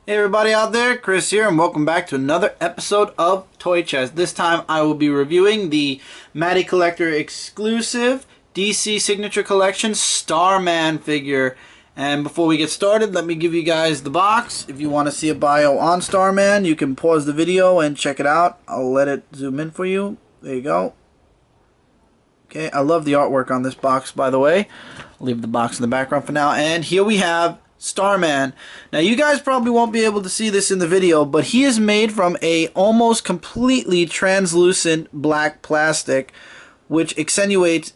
Hey everybody out there, Chris here, and welcome back to another episode of Toy Chest. This time I will be reviewing the Matty Collector exclusive DC Signature Collection Starman figure. And before we get started, let me give you guys the box. If you want to see a bio on Starman, you can pause the video and check it out. I'll let it zoom in for you. There you go. Okay, I love the artwork on this box, by the way. I'll leave the box in the background for now. And here we have Starman. Now you guys probably won't be able to see this in the video, but he is made from a almost completely translucent black plastic, which extenuates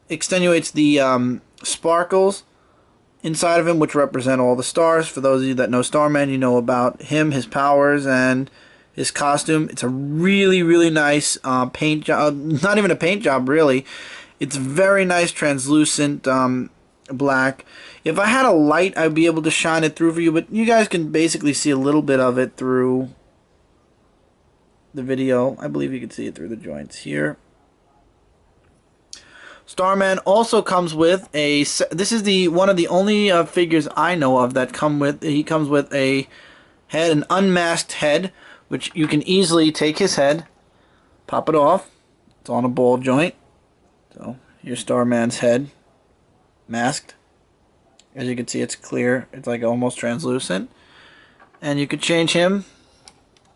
the sparkles inside of him, which represent all the stars. For those of you that know Starman, you know about him, his powers, and his costume. It's a really nice paint job. Not even a paint job, really. It's very nice translucent black. If I had a light, I'd be able to shine it through for you, but you guys can basically see a little bit of it through the video. I believe you can see it through the joints here. Starman also comes with a, this is one of the only figures I know of that come with, he comes with a head, an unmasked head, which you can easily take his head, pop it off. It's on a ball joint. So here's Starman's head, masked. As you can see, it's clear. It's like almost translucent. And you could change him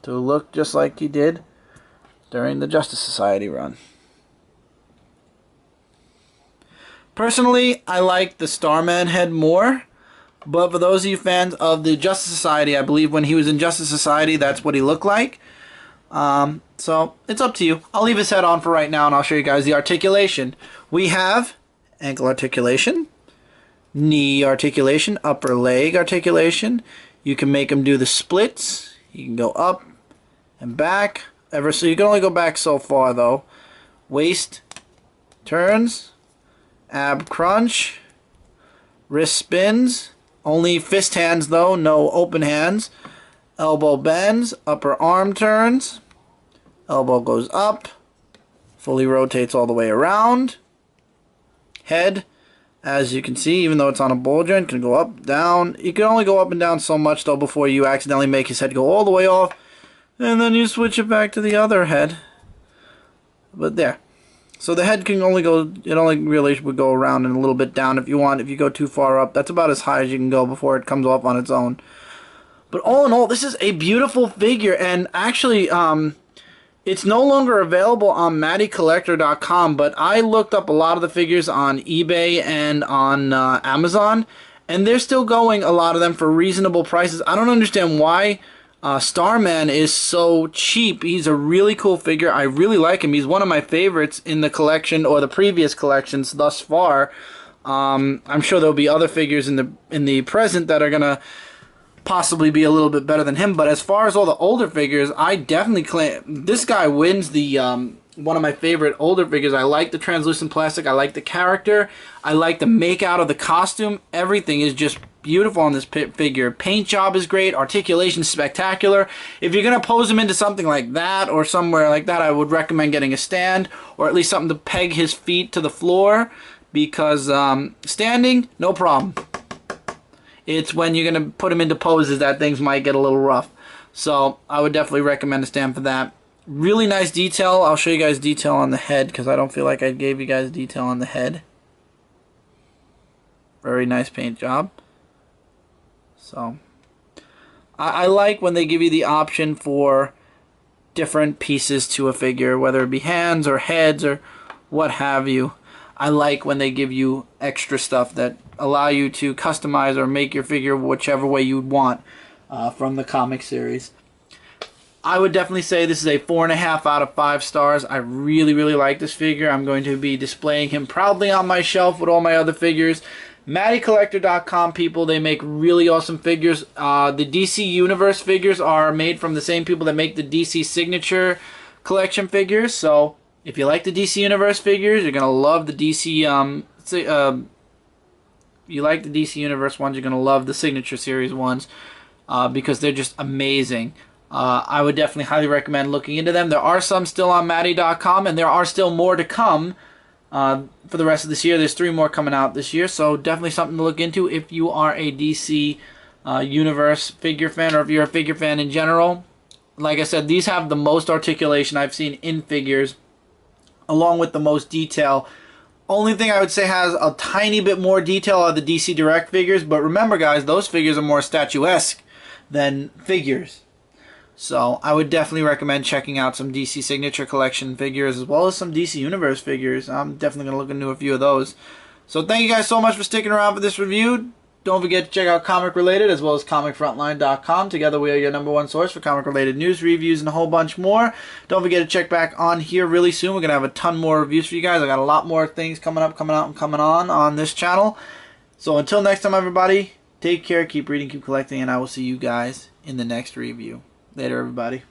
to look just like he did during the Justice Society run. Personally, I like the Starman head more. But for those of you fans of the Justice Society, I believe when he was in Justice Society, that's what he looked like. So it's up to you. I'll leave his head on for right now, and I'll show you guys the articulation. We have ankle articulation, knee articulation, upper leg articulation. You can make him do the splits. You can go up and back. So you can only go back so far though. Waist turns, ab crunch, wrist spins. Only fist hands though, no open hands. Elbow bends, upper arm turns. Elbow goes up, fully rotates all the way around. Head, as you can see, even though it's on a ball joint, can go up, down. You can only go up and down so much though before you accidentally make his head go all the way off, and then you switch it back to the other head. But there. So the head can only go, it only really would go around and a little bit down if you want. If you go too far up, that's about as high as you can go before it comes off on its own. But all in all, this is a beautiful figure, and actually, it's no longer available on MattyCollector.com, but I looked up a lot of the figures on eBay and on Amazon, and they're still going, a lot of them, for reasonable prices. I don't understand why Starman is so cheap. He's a really cool figure. I really like him. He's one of my favorites in the collection, or the previous collections thus far. I'm sure there'll be other figures in the present that are gonna possibly be a little bit better than him, but as far as all the older figures, I definitely claim this guy wins the one of my favorite older figures. I like the translucent plastic. I like the character. I like the make out of the costume. Everything is just beautiful on this figure. Paint job is great. Articulation is spectacular. If you're going to pose him into something like that or somewhere like that, I would recommend getting a stand, or at least something to peg his feet to the floor, because standing, no problem. It's when you're going to put him into poses that things might get a little rough. So I would definitely recommend a stand for that. Really nice detail. I'll show you guys detail on the head, because I don't feel like I gave you guys detail on the head. Very nice paint job. So I like when they give you the option for different pieces to a figure, whether it be hands or heads or what have you. I like when they give you extra stuff that allow you to customize or make your figure whichever way you want from the comic series. I would definitely say this is a 4.5 out of 5 stars. I really like this figure. I'm going to be displaying him proudly on my shelf with all my other figures. MattyCollector.com, people, they make really awesome figures. The DC Universe figures are made from the same people that make the DC Signature Collection figures. So if you like the DC Universe figures, you're going to love the DC... you like the DC Universe ones, you're going to love the Signature Series ones, because they're just amazing. I would definitely highly recommend looking into them. There are some still on Matty.com, and there are still more to come for the rest of this year. There's 3 more coming out this year, so definitely something to look into if you are a DC universe figure fan, or if you're a figure fan in general. Like I said, these have the most articulation I've seen in figures, along with the most detail. Only thing I would say has a tiny bit more detail are the DC Direct figures, but remember guys, those figures are more statuesque than figures. So I would definitely recommend checking out some DC Signature Collection figures as well as some DC Universe figures. I'm definitely going to look into a few of those. So thank you guys so much for sticking around for this review. Don't forget to check out Comic Related as well as ComicFrontline.com. Together we are your #1 source for comic related news, reviews, and a whole bunch more. Don't forget to check back on here really soon. We're going to have a ton more reviews for you guys. I got a lot more things coming up, coming out, and coming on this channel. So until next time everybody, take care, keep reading, keep collecting, and I will see you guys in the next review. Later everybody.